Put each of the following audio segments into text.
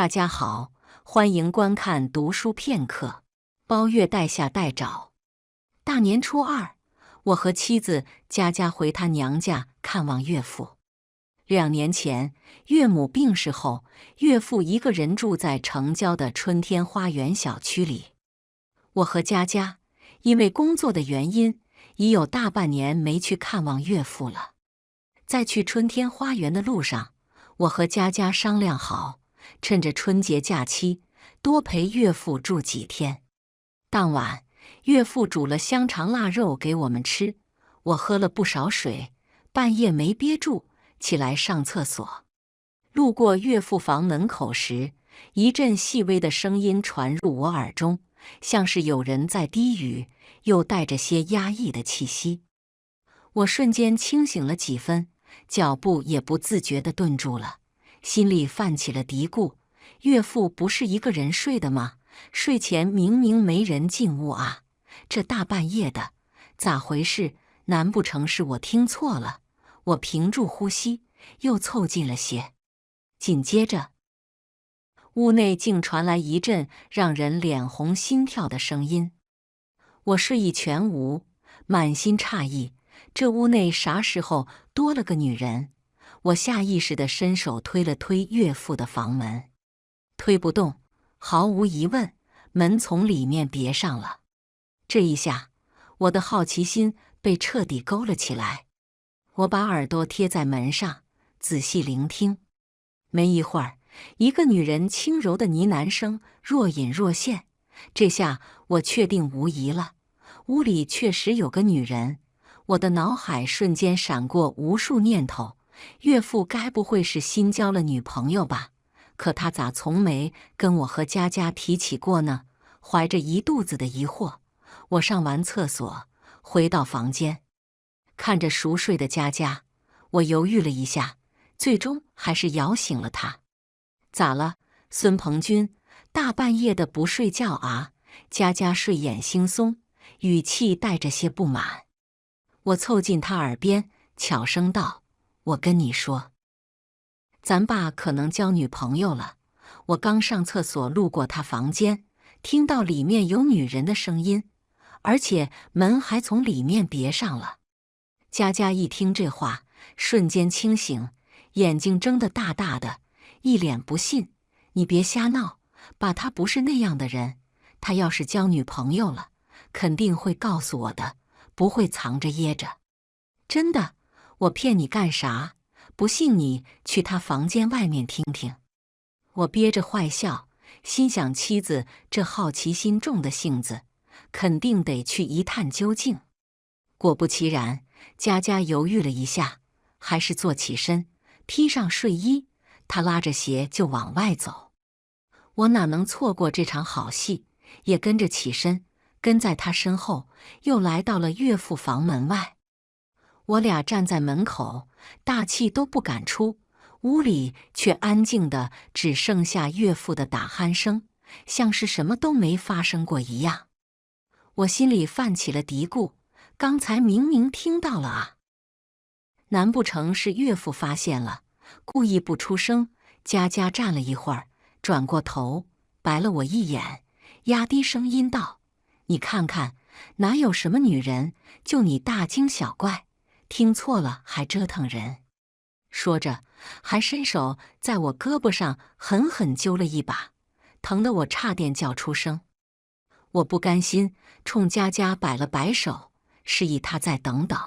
大家好，欢迎观看读书片刻。包月带下带找。大年初二，我和妻子佳佳回她娘家看望岳父。2年前，岳母病逝后，岳父一个人住在城郊的春天花园小区里。我和佳佳因为工作的原因，已有大半年没去看望岳父了。在去春天花园的路上，我和佳佳商量好，趁着春节假期，多陪岳父住几天。当晚，岳父煮了香肠腊肉给我们吃，我喝了不少水，半夜没憋住，起来上厕所。路过岳父房门口时，一阵细微的声音传入我耳中，像是有人在低语，又带着些压抑的气息。我瞬间清醒了几分，脚步也不自觉地顿住了，心里泛起了嘀咕：岳父不是一个人睡的吗？睡前明明没人进屋啊，这大半夜的，咋回事？难不成是我听错了？我屏住呼吸，又凑近了些。紧接着，屋内竟传来一阵让人脸红心跳的声音。我睡意全无，满心诧异，这屋内啥时候多了个女人？我下意识地伸手推了推岳父的房门，推不动，毫无疑问，门从里面别上了。这一下，我的好奇心被彻底勾了起来。我把耳朵贴在门上，仔细聆听。没一会儿，一个女人轻柔的呢喃声若隐若现。这下我确定无疑了，屋里确实有个女人。我的脑海瞬间闪过无数念头，岳父该不会是新交了女朋友吧？可他咋从没跟我和佳佳提起过呢？怀着一肚子的疑惑，我上完厕所，回到房间，看着熟睡的佳佳，我犹豫了一下，最终还是摇醒了她。咋了，孙鹏军？大半夜的不睡觉啊？佳佳睡眼惺忪，语气带着些不满。我凑近她耳边，悄声道：我跟你说，咱爸可能交女朋友了。我刚上厕所路过他房间，听到里面有女人的声音，而且门还从里面别上了。佳佳一听这话，瞬间清醒，眼睛睁得大大的，一脸不信：你别瞎闹，爸他不是那样的人，他要是交女朋友了，肯定会告诉我的，不会藏着掖着。真的，我骗你干啥？不信你去他房间外面听听。我憋着坏笑，心想妻子这好奇心重的性子，肯定得去一探究竟。果不其然，佳佳犹豫了一下，还是坐起身，披上睡衣，她拉着鞋就往外走。我哪能错过这场好戏，也跟着起身，跟在她身后，又来到了岳父房门外。我俩站在门口，大气都不敢出，屋里却安静的只剩下岳父的打鼾声，像是什么都没发生过一样。我心里泛起了嘀咕，刚才明明听到了啊，难不成是岳父发现了，故意不出声？佳佳站了一会儿，转过头白了我一眼，压低声音道：你看看，哪有什么女人，就你大惊小怪，听错了还折腾人。说着，还伸手在我胳膊上狠狠揪了一把，疼得我差点叫出声。我不甘心，冲佳佳摆了摆手，示意她再等等。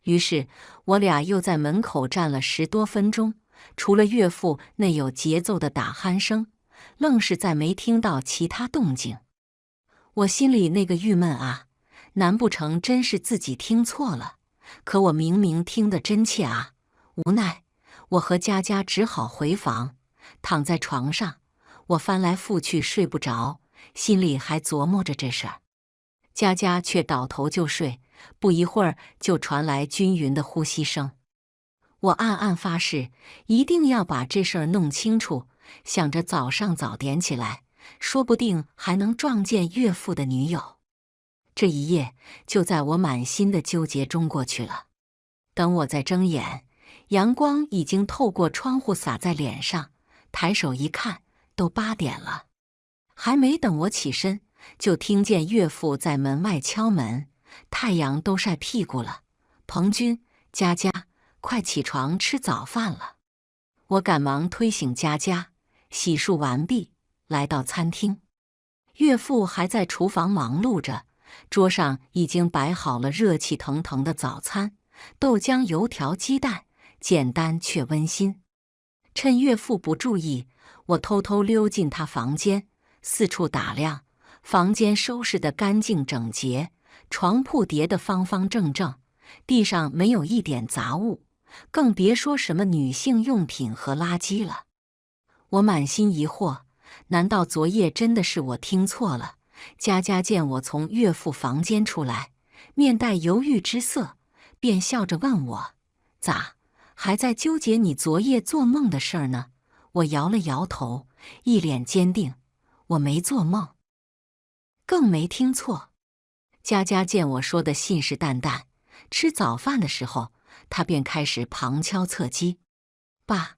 于是我俩又在门口站了10多分钟，除了岳父那有节奏的打鼾声，愣是再没听到其他动静。我心里那个郁闷啊，难不成真是自己听错了？可我明明听得真切啊！无奈，我和佳佳只好回房，躺在床上，我翻来覆去睡不着，心里还琢磨着这事儿。佳佳却倒头就睡，不一会儿就传来均匀的呼吸声。我暗暗发誓，一定要把这事儿弄清楚，想着早上早点起来，说不定还能撞见岳父的女友。这一夜就在我满心的纠结中过去了。等我再睁眼，阳光已经透过窗户洒在脸上，抬手一看，都8点了。还没等我起身，就听见岳父在门外敲门。太阳都晒屁股了，彭君、佳佳，快起床吃早饭了。我赶忙推醒佳佳，洗漱完毕，来到餐厅。岳父还在厨房忙碌着，桌上已经摆好了热气腾腾的早餐，豆浆、油条、鸡蛋，简单却温馨。趁岳父不注意，我偷偷溜进他房间，四处打量。房间收拾得干净整洁，床铺叠得方方正正，地上没有一点杂物，更别说什么女性用品和垃圾了。我满心疑惑，难道昨夜真的是我听错了？佳佳见我从岳父房间出来，面带犹豫之色，便笑着问我：“咋，还在纠结你昨夜做梦的事儿呢？”我摇了摇头，一脸坚定：“我没做梦，更没听错。”佳佳见我说的信誓旦旦，吃早饭的时候，她便开始旁敲侧击：“爸，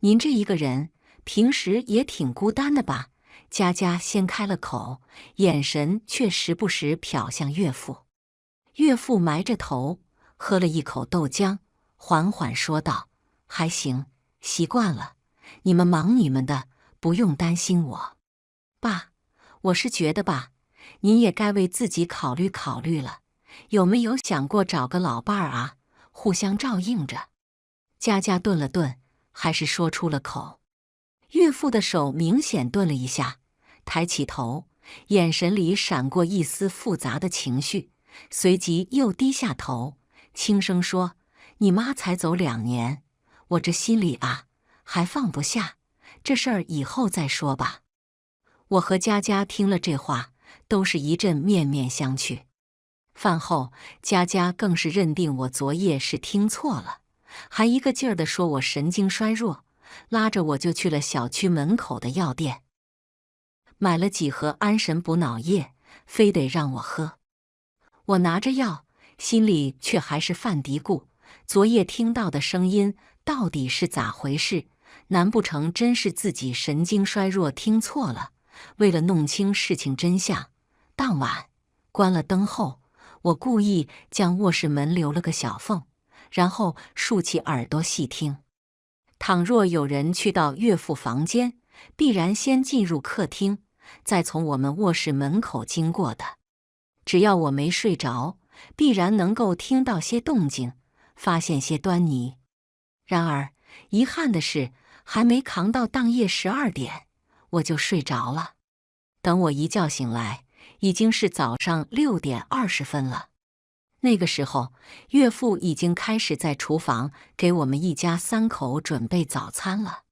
您这一个人，平时也挺孤单的吧？”佳佳先开了口，眼神却时不时瞟向岳父。岳父埋着头，喝了一口豆浆，缓缓说道：“还行，习惯了。你们忙你们的，不用担心我。爸，我是觉得吧，您也该为自己考虑考虑了，有没有想过找个老伴儿啊，互相照应着？”佳佳顿了顿，还是说出了口。岳父的手明显顿了一下，抬起头，眼神里闪过一丝复杂的情绪，随即又低下头，轻声说：“你妈才走2年，我这心里啊，还放不下，这事儿以后再说吧。”我和佳佳听了这话，都是一阵面面相觑。饭后，佳佳更是认定我昨夜是听错了，还一个劲儿地说我神经衰弱，拉着我就去了小区门口的药店，买了几盒安神补脑液，非得让我喝。我拿着药，心里却还是犯嘀咕：昨夜听到的声音到底是咋回事？难不成真是自己神经衰弱听错了？为了弄清事情真相，当晚关了灯后，我故意将卧室门留了个小缝，然后竖起耳朵细听。倘若有人去到岳父房间，必然先进入客厅，再从我们卧室门口经过的。只要我没睡着，必然能够听到些动静，发现些端倪。然而，遗憾的是，还没扛到当夜12点，我就睡着了。等我一觉醒来，已经是早上6点20分了。那个时候，岳父已经开始在厨房给我们一家3口准备早餐了。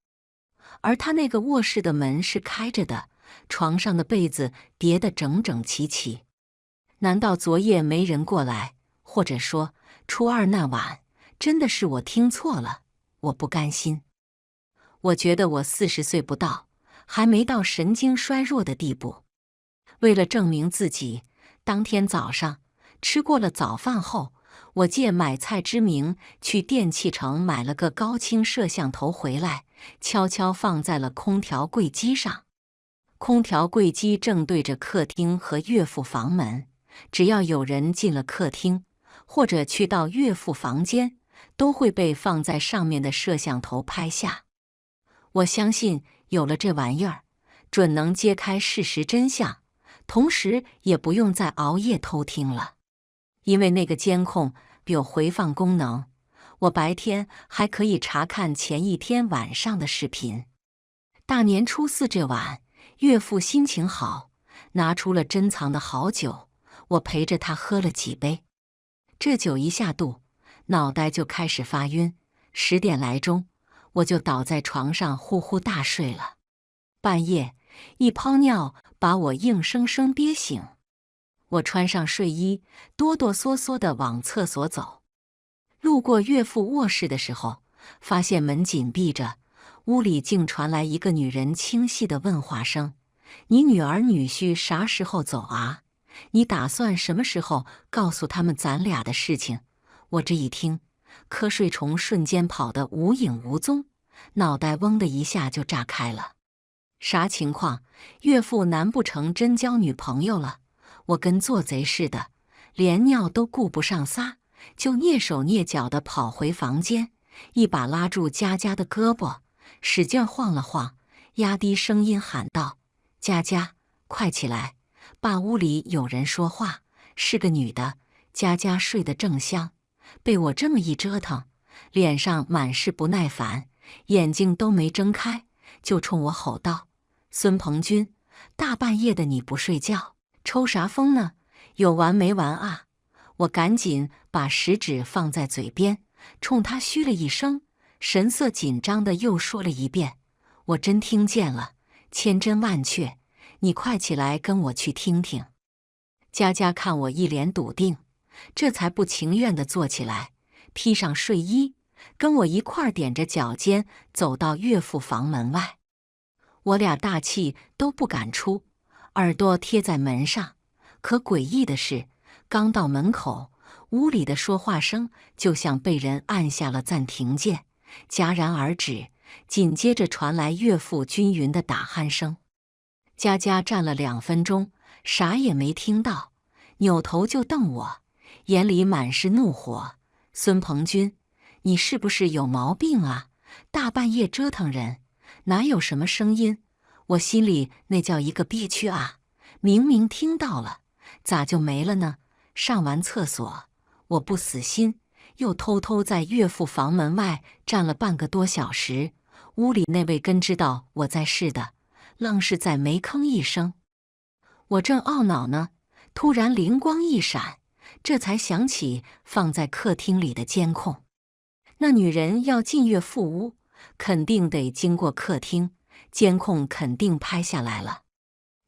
而他那个卧室的门是开着的，床上的被子叠得整整齐齐。难道昨夜没人过来，或者说初2那晚真的是我听错了？我不甘心。我觉得我40岁不到，还没到神经衰弱的地步。为了证明自己，当天早上吃过了早饭后，我借买菜之名去电器城买了个高清摄像头回来，悄悄放在了空调柜机上。空调柜机正对着客厅和岳父房门，只要有人进了客厅，或者去到岳父房间，都会被放在上面的摄像头拍下。我相信有了这玩意儿，准能揭开事实真相，同时也不用再熬夜偷听了。因为那个监控有回放功能，我白天还可以查看前一天晚上的视频。大年初4这晚，岳父心情好，拿出了珍藏的好酒，我陪着他喝了几杯。这酒一下肚，脑袋就开始发晕，10点来钟，我就倒在床上呼呼大睡了。半夜，一泡尿把我硬生生憋醒。我穿上睡衣，哆哆嗦嗦地往厕所走。路过岳父卧室的时候，发现门紧闭着，屋里竟传来一个女人清晰的问话声：“你女儿女婿啥时候走啊？你打算什么时候告诉他们咱俩的事情？”我这一听，瞌睡虫瞬间跑得无影无踪，脑袋嗡的一下就炸开了。啥情况？岳父难不成真交女朋友了？我跟做贼似的，连尿都顾不上撒，就蹑手蹑脚地跑回房间，一把拉住佳佳的胳膊，使劲晃了晃，压低声音喊道：“佳佳，快起来！爸，屋里有人说话，是个女的。”佳佳睡得正香，被我这么一折腾，脸上满是不耐烦，眼睛都没睁开，就冲我吼道：“孙鹏军，大半夜的你不睡觉，抽啥风呢？有完没完啊？”我赶紧把食指放在嘴边，冲他嘘了一声，神色紧张的又说了一遍：“我真听见了，千真万确，你快起来跟我去听听。”佳佳看我一脸笃定，这才不情愿地坐起来，披上睡衣，跟我一块儿踮着脚尖走到岳父房门外。我俩大气都不敢出，耳朵贴在门上。可诡异的是，刚到门口，屋里的说话声就像被人按下了暂停键，戛然而止，紧接着传来岳父均匀的打鼾声。佳佳站了2分钟，啥也没听到，扭头就瞪我，眼里满是怒火：“孙鹏军，你是不是有毛病啊？大半夜折腾人，哪有什么声音？我心里那叫一个憋屈啊！明明听到了，咋就没了呢？”上完厕所，我不死心，又偷偷在岳父房门外站了半个多小时。屋里那位根知道我在似的，愣是再没吭一声。我正懊恼呢，突然灵光一闪，这才想起放在客厅里的监控。那女人要进岳父屋，肯定得经过客厅，监控肯定拍下来了。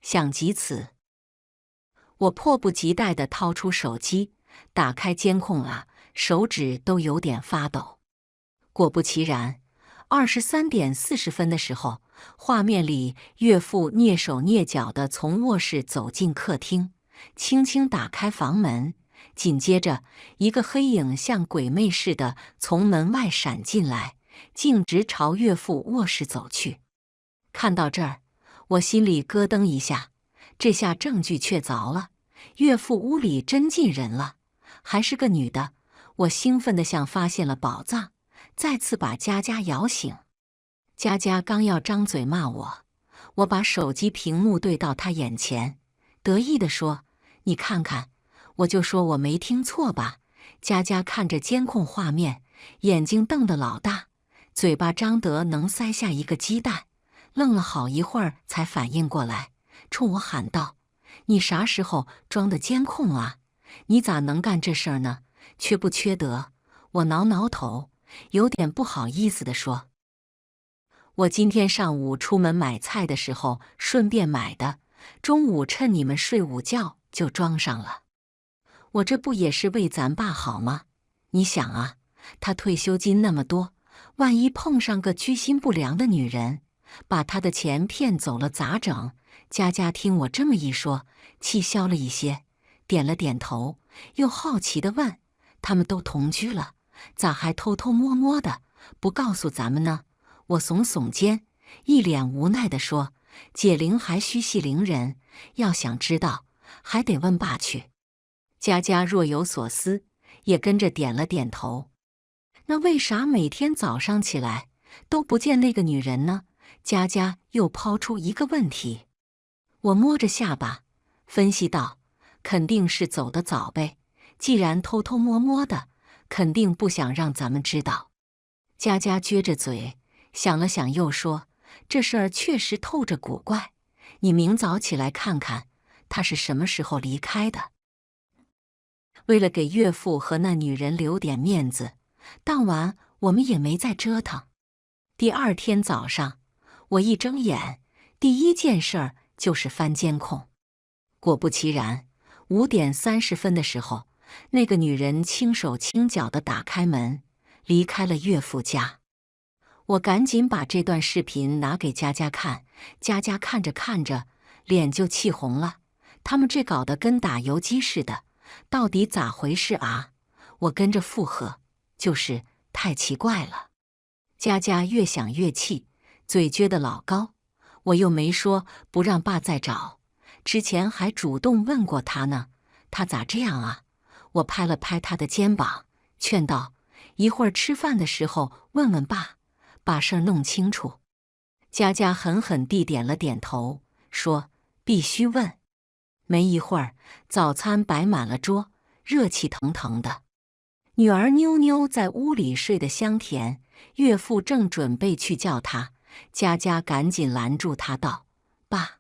想及此，我迫不及待地掏出手机，打开监控啊，手指都有点发抖。果不其然，23点40分的时候，画面里岳父蹑手蹑脚地从卧室走进客厅，轻轻打开房门，紧接着一个黑影像鬼魅似的从门外闪进来，径直朝岳父卧室走去。看到这儿，我心里咯噔一下，这下证据确凿了，岳父屋里真进人了，还是个女的。我兴奋得像发现了宝藏，再次把佳佳摇醒。佳佳刚要张嘴骂我，我把手机屏幕对到她眼前，得意地说：“你看看，我就说我没听错吧？”佳佳看着监控画面，眼睛瞪得老大，嘴巴张得能塞下一个鸡蛋，愣了好一会儿才反应过来，冲我喊道：“你啥时候装的监控啊？你咋能干这事儿呢？缺不缺德？”我挠挠头，有点不好意思地说：“我今天上午出门买菜的时候顺便买的，中午趁你们睡午觉就装上了。我这不也是为咱爸好吗？你想啊，他退休金那么多，万一碰上个居心不良的女人，把他的钱骗走了咋整？”佳佳听我这么一说，气消了一些，点了点头，又好奇地问：“他们都同居了，咋还偷偷摸摸的，不告诉咱们呢？”我耸耸肩，一脸无奈地说：“解铃还须系铃人，要想知道，还得问爸去。”佳佳若有所思，也跟着点了点头。那为啥每天早上起来都不见那个女人呢？佳佳又抛出一个问题。我摸着下巴，分析道：“肯定是走得早呗，既然偷偷摸摸的，肯定不想让咱们知道。”佳佳撅着嘴，想了想，又说：“这事儿确实透着古怪，你明早起来看看，他是什么时候离开的。”为了给岳父和那女人留点面子，当晚我们也没再折腾。第2天早上，我一睁眼，第一件事儿就是翻监控。果不其然，5点30分的时候，那个女人轻手轻脚地打开门，离开了岳父家。我赶紧把这段视频拿给佳佳看，佳佳看着看着，脸就气红了。他们这搞得跟打游击似的，到底咋回事啊？我跟着附和，就是太奇怪了。佳佳越想越气，嘴撅得老高。我又没说不让爸再找，之前还主动问过他呢，他咋这样啊？我拍了拍他的肩膀，劝道：一会儿吃饭的时候问问爸，把事儿弄清楚。佳佳狠狠地点了点头，说：必须问。没一会儿，早餐摆满了桌，热气腾腾的。女儿妞妞在屋里睡得香甜，岳父正准备去叫她，佳佳赶紧拦住他道：爸，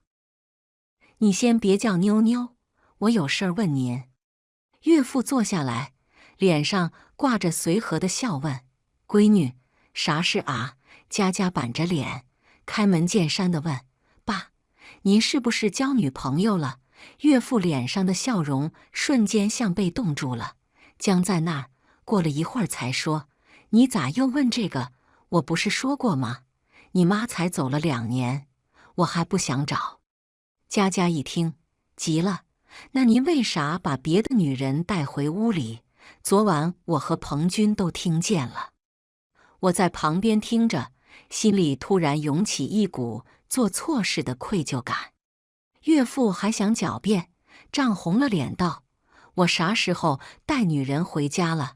你先别叫妞妞，我有事儿问您。岳父坐下来，脸上挂着随和的笑问：闺女，啥事啊？佳佳板着脸，开门见山地问：爸，您是不是交女朋友了？岳父脸上的笑容瞬间像被冻住了，僵在那儿。过了一会儿才说：你咋又问这个？我不是说过吗？你妈才走了2年，我还不想找。佳佳一听，急了：那您为啥把别的女人带回屋里？昨晚我和彭军都听见了。我在旁边听着，心里突然涌起一股做错事的愧疚感。岳父还想狡辩，涨红了脸道：我啥时候带女人回家了？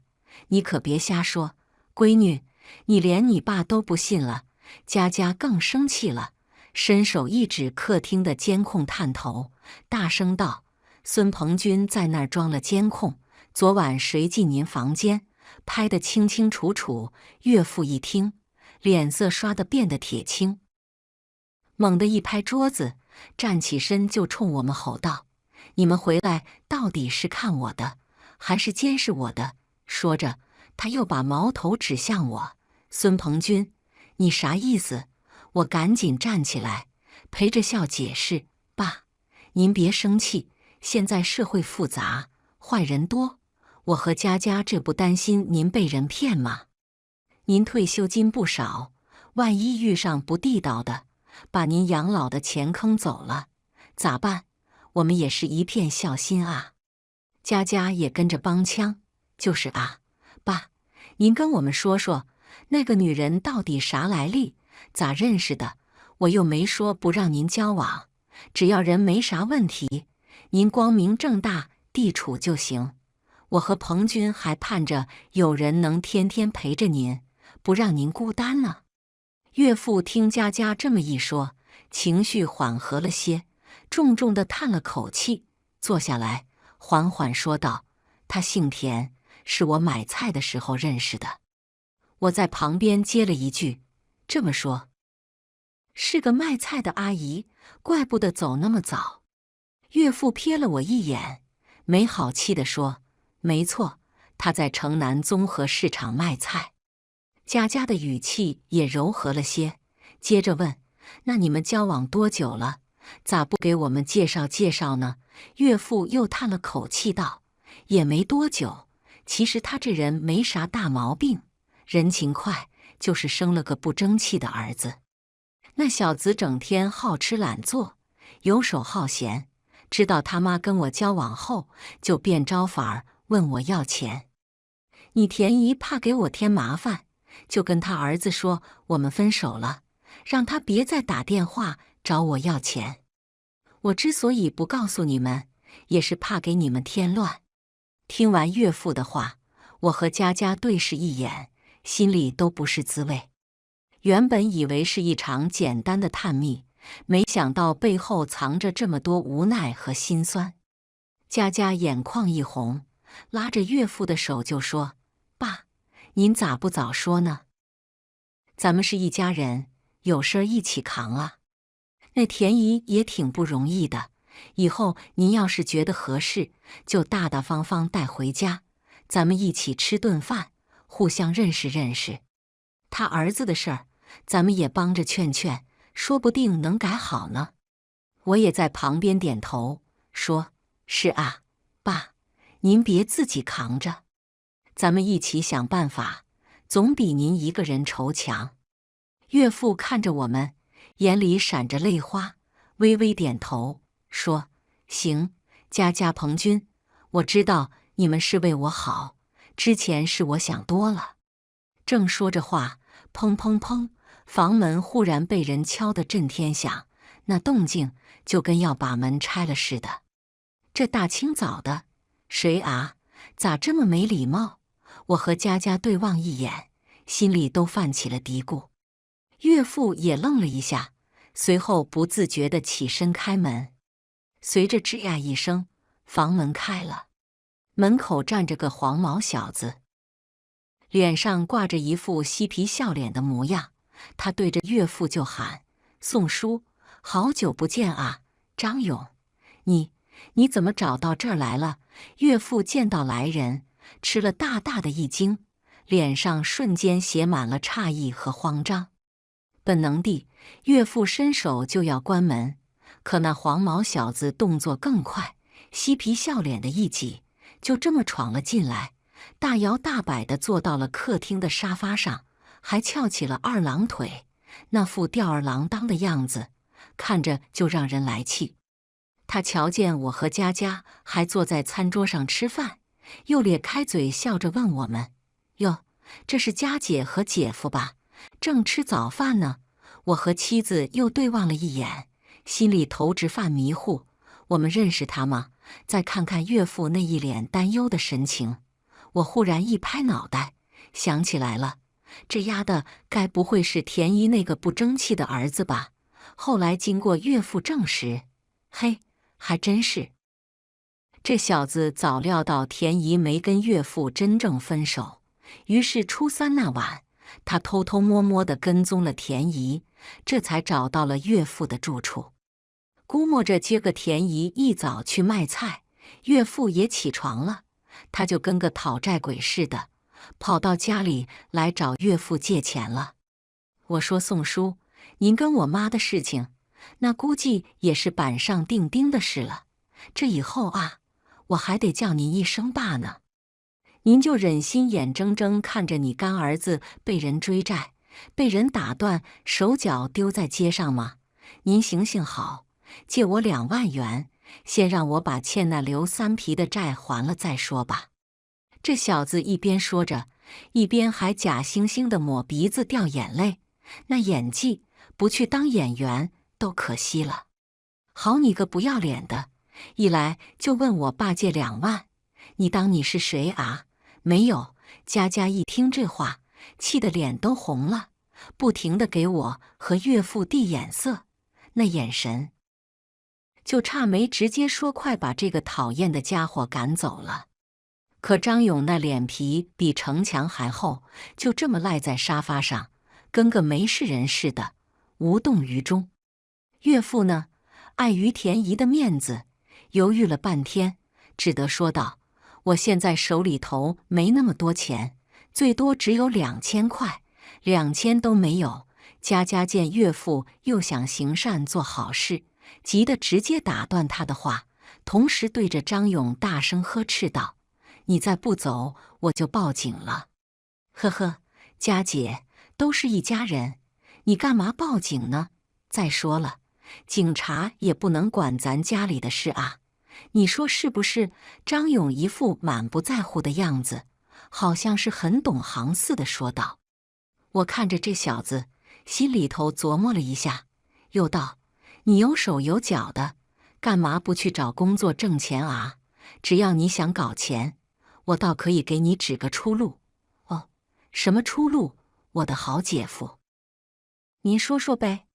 你可别瞎说，闺女，你连你爸都不信了。佳佳更生气了，伸手一指客厅的监控探头，大声道：孙鹏军在那儿装了监控，昨晚谁进您房间，拍得清清楚楚。岳父一听，脸色刷得变得铁青，猛地一拍桌子，站起身就冲我们吼道：你们回来到底是看我的，还是监视我的？说着，他又把矛头指向我。孙鹏军，你啥意思？我赶紧站起来，陪着笑解释：爸，您别生气，现在社会复杂，坏人多，我和佳佳这不担心您被人骗吗？您退休金不少，万一遇上不地道的，把您养老的钱坑走了，咋办？我们也是一片孝心啊。佳佳也跟着帮腔：就是啊，爸，您跟我们说说，那个女人到底啥来历，咋认识的？我又没说不让您交往，只要人没啥问题，您光明正大地处就行。我和彭军还盼着有人能天天陪着您，不让您孤单呢。岳父听佳佳这么一说，情绪缓和了些，重重地叹了口气，坐下来缓缓说道：他姓田，是我买菜的时候认识的。我在旁边接了一句：这么说，是个卖菜的阿姨，怪不得走那么早。岳父瞥了我一眼，没好气地说：没错，她在城南综合市场卖菜。佳佳的语气也柔和了些，接着问：那你们交往多久了？咋不给我们介绍介绍呢？岳父又叹了口气道：也没多久，其实他这人没啥大毛病，人勤快，就是生了个不争气的儿子。那小子整天好吃懒做，游手好闲，知道他妈跟我交往后，就变招法儿问我要钱。你田姨怕给我添麻烦，就跟他儿子说我们分手了，让他别再打电话找我要钱。我之所以不告诉你们，也是怕给你们添乱。听完岳父的话，我和佳佳对视一眼，心里都不是滋味。原本以为是一场简单的探秘，没想到背后藏着这么多无奈和心酸。佳佳眼眶一红，拉着岳父的手就说：爸，您咋不早说呢？咱们是一家人，有事儿一起扛啊。那田姨也挺不容易的，以后您要是觉得合适，就大大方方带回家，咱们一起吃顿饭，互相认识认识。他儿子的事儿，咱们也帮着劝劝，说不定能改好呢。我也在旁边点头，说：是啊，爸，您别自己扛着，咱们一起想办法，总比您一个人愁强。岳父看着我们，眼里闪着泪花，微微点头，说：行，佳佳、彭军，我知道你们是为我好，之前是我想多了。正说着话，砰砰砰，房门忽然被人敲得震天响，那动静就跟要把门拆了似的。这大清早的，谁啊？咋这么没礼貌？我和佳佳对望一眼，心里都泛起了嘀咕。岳父也愣了一下，随后不自觉地起身开门。随着吱呀一声，房门开了，门口站着个黄毛小子，脸上挂着一副嬉皮笑脸的模样。他对着岳父就喊：“宋叔，好久不见啊！张勇，你怎么找到这儿来了？”岳父见到来人，吃了大大的一惊，脸上瞬间写满了诧异和慌张。本能地，岳父伸手就要关门，可那黄毛小子动作更快，嬉皮笑脸的一挤，就这么闯了进来，大摇大摆地坐到了客厅的沙发上，还翘起了二郎腿，那副吊儿郎当的样子，看着就让人来气。他瞧见我和佳佳还坐在餐桌上吃饭，又咧开嘴笑着问我们：“哟，这是佳姐和姐夫吧？正吃早饭呢。”我和妻子又对望了一眼，心里头直犯迷糊。我们认识他吗？再看看岳父那一脸担忧的神情，我忽然一拍脑袋，想起来了，这丫的该不会是田姨那个不争气的儿子吧？后来经过岳父证实，嘿，还真是。这小子早料到田姨没跟岳父真正分手，于是初三那晚，他偷偷摸摸地跟踪了田姨，这才找到了岳父的住处。估摸着接个田姨一早去卖菜，岳父也起床了，他就跟个讨债鬼似的，跑到家里来找岳父借钱了。我说：“宋叔，您跟我妈的事情，那估计也是板上钉钉的事了。这以后啊，我还得叫您一声爸呢。您就忍心眼睁睁看着你干儿子被人追债，被人打断手脚丢在街上吗？您行行好，借我2万元，先让我把欠那刘三皮的债还了再说吧。”这小子一边说着，一边还假惺惺地抹鼻子掉眼泪，那演技不去当演员都可惜了。好你个不要脸的，一来就问我爸借2万，你当你是谁啊？没有。佳佳一听这话，气得脸都红了，不停地给我和岳父递眼色，那眼神就差没直接说快把这个讨厌的家伙赶走了。可张勇那脸皮比城墙还厚，就这么赖在沙发上，跟个没事人似的，无动于衷。岳父呢，碍于田姨的面子，犹豫了半天，只得说道：“我现在手里头没那么多钱，最多只有2000块，2000都没有。”佳佳见岳父又想行善做好事，急得直接打断他的话，同时对着张勇大声呵斥道：“你再不走，我就报警了。”“呵呵，佳姐，都是一家人，你干嘛报警呢？再说了，警察也不能管咱家里的事啊。你说是不是？”张勇一副满不在乎的样子，好像是很懂行似的说道。我看着这小子，心里头琢磨了一下，又道：“你有手有脚的，干嘛不去找工作挣钱啊？只要你想搞钱，我倒可以给你指个出路。”“哦，什么出路？我的好姐夫，您说说呗。”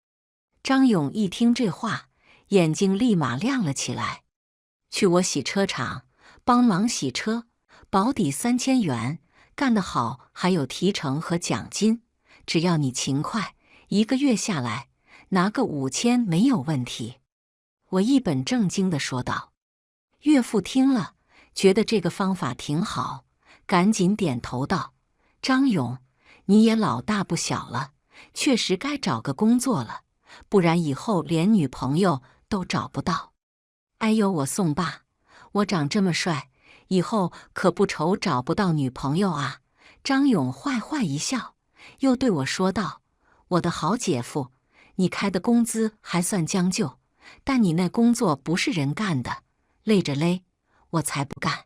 张勇一听这话，眼睛立马亮了起来。“去我洗车场帮忙洗车，保底3000元，干得好还有提成和奖金，只要你勤快，1个月下来拿个5000没有问题。”我一本正经地说道。岳父听了，觉得这个方法挺好，赶紧点头道：“张勇，你也老大不小了，确实该找个工作了，不然以后连女朋友都找不到。”“哎呦，我宋爸，我长这么帅，以后可不愁找不到女朋友啊！”张勇坏坏一笑，又对我说道：“我的好姐夫，你开的工资还算将就，但你那工作不是人干的，累着勒，我才不干。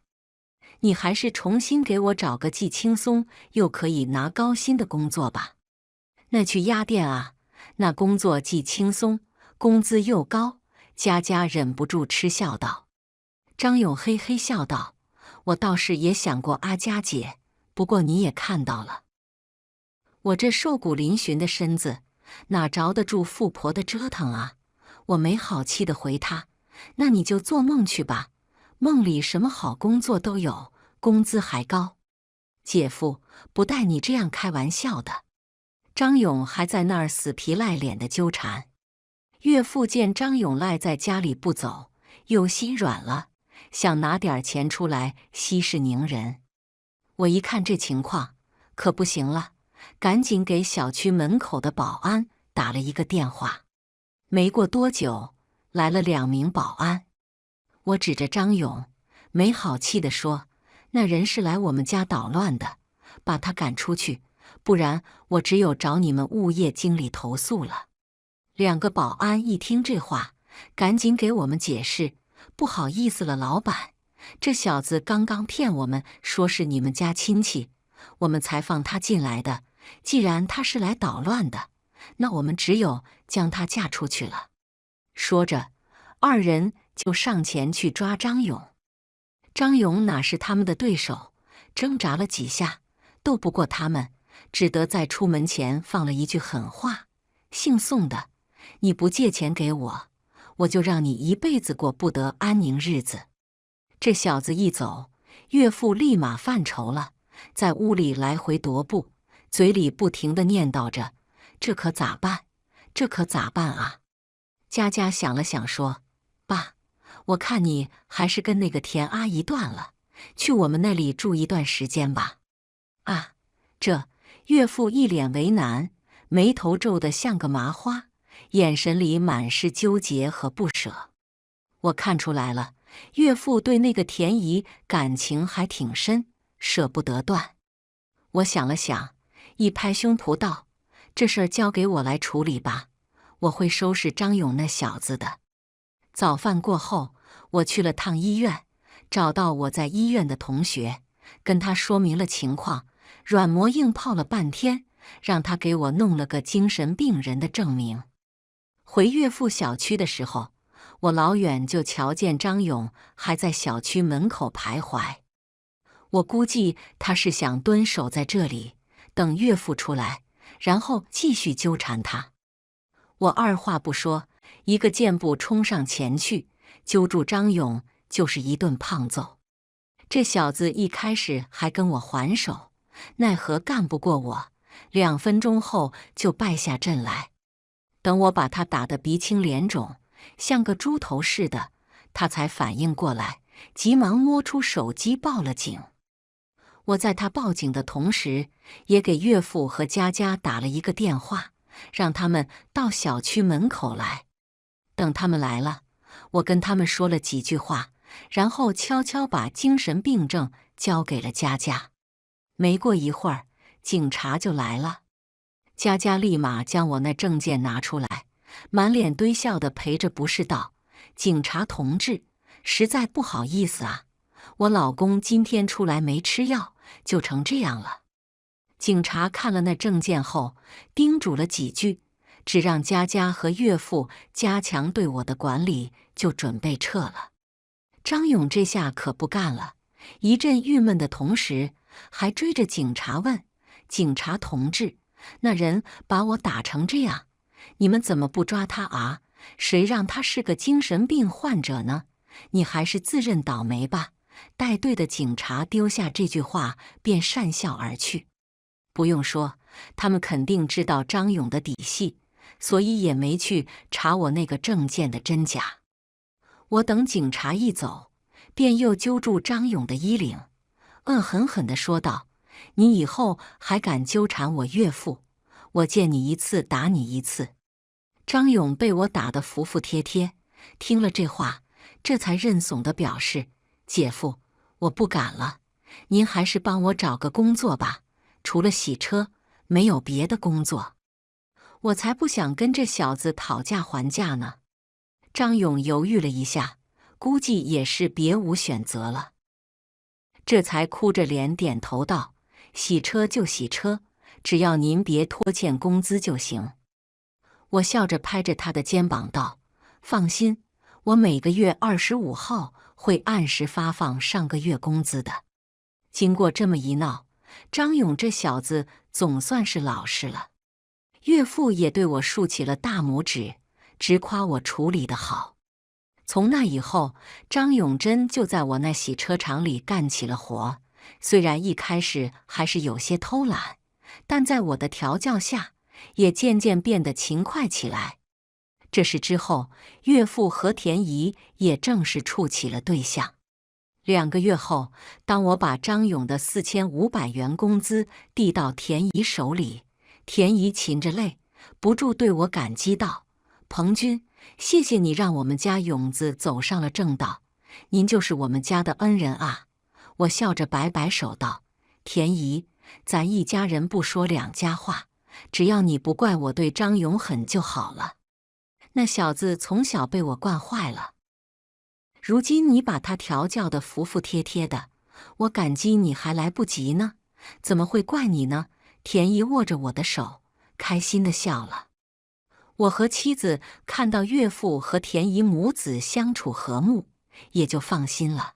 你还是重新给我找个既轻松又可以拿高薪的工作吧。那去鸭店啊，那工作既轻松，工资又高。佳佳忍不住嗤笑道。张勇嘿嘿笑道：“我倒是也想过阿佳姐，不过你也看到了，我这瘦骨嶙峋的身子，哪着得住富婆的折腾啊？”我没好气地回他：“那你就做梦去吧，梦里什么好工作都有，工资还高。姐夫不带你这样开玩笑的。”张勇还在那儿死皮赖脸地纠缠。岳父见张勇赖在家里不走，又心软了，想拿点钱出来息事宁人。我一看这情况，可不行了，赶紧给小区门口的保安打了一个电话。没过多久，来了2名保安。我指着张勇，没好气地说：“那人是来我们家捣乱的，把他赶出去，不然我只有找你们物业经理投诉了。”2个保安一听这话，赶紧给我们解释：“不好意思了，老板，这小子刚刚骗我们说是你们家亲戚，我们才放他进来的。既然他是来捣乱的，那我们只有将他嫁出去了。”说着，2人就上前去抓张勇。张勇哪是他们的对手，挣扎了几下，斗不过他们，只得在出门前放了一句狠话：“姓宋的，你不借钱给我，我就让你一辈子过不得安宁日子。”这小子一走，岳父立马犯愁了，在屋里来回踱步，嘴里不停地念叨着：“这可咋办？这可咋办啊？”佳佳想了想说：“爸，我看你还是跟那个田阿姨断了，去我们那里住一段时间吧。”啊，这岳父一脸为难，眉头皱得像个麻花，眼神里满是纠结和不舍。我看出来了，岳父对那个田姨感情还挺深，舍不得断。我想了想，一拍胸脯道：“这事儿交给我来处理吧，我会收拾张勇那小子的。”早饭过后，我去了趟医院，找到我在医院的同学，跟他说明了情况，软磨硬泡了半天，让他给我弄了个精神病人的证明。回岳父小区的时候，我老远就瞧见张勇还在小区门口徘徊。我估计他是想蹲守在这里，等岳父出来，然后继续纠缠他。我二话不说，一个箭步冲上前去，揪住张勇就是一顿胖揍。这小子一开始还跟我还手，奈何干不过我，2分钟后就败下阵来。等我把他打得鼻青脸肿，像个猪头似的，他才反应过来，急忙摸出手机报了警。我在他报警的同时，也给岳父和佳佳打了一个电话，让他们到小区门口来。等他们来了，我跟他们说了几句话，然后悄悄把精神病证交给了佳佳。没过一会儿，警察就来了。佳佳立马将我那证件拿出来，满脸堆笑地陪着不是道：“警察同志，实在不好意思啊，我老公今天出来没吃药，就成这样了。”警察看了那证件后，叮嘱了几句，只让佳佳和岳父加强对我的管理，就准备撤了。张勇这下可不干了，一阵郁闷的同时，还追着警察问：“警察同志，那人把我打成这样，你们怎么不抓他啊？谁让他是个精神病患者呢？你还是自认倒霉吧。”带队的警察丢下这句话，便讪笑而去。不用说，他们肯定知道张勇的底细，所以也没去查我那个证件的真假。我等警察一走，便又揪住张勇的衣领，恶狠狠地说道：“你以后还敢纠缠我岳父，我见你一次打你一次。”张勇被我打得服服帖帖，听了这话，这才认怂地表示：“姐夫，我不敢了，您还是帮我找个工作吧，除了洗车，没有别的工作。”我才不想跟这小子讨价还价呢。张勇犹豫了一下，估计也是别无选择了，这才哭着脸点头道：“洗车就洗车，只要您别拖欠工资就行。”我笑着拍着他的肩膀道：“放心，我每个月25号会按时发放上个月工资的。”经过这么一闹，张勇这小子总算是老实了。岳父也对我竖起了大拇指，直夸我处理得好。从那以后，张永贞就在我那洗车场里干起了活。虽然一开始还是有些偷懒，但在我的调教下，也渐渐变得勤快起来。这事之后，岳父和田姨也正式处起了对象。2个月后，当我把张勇的4500元工资递到田姨手里，田姨噙着泪，不住对我感激道：“彭军，谢谢你让我们家勇子走上了正道，您就是我们家的恩人啊！”我笑着摆摆手道：“田姨，咱一家人不说两家话，只要你不怪我对张勇狠就好了。那小子从小被我惯坏了，如今你把他调教得服服帖帖的，我感激你还来不及呢，怎么会怪你呢？”田姨握着我的手，开心地笑了。我和妻子看到岳父和田姨母子相处和睦，也就放心了。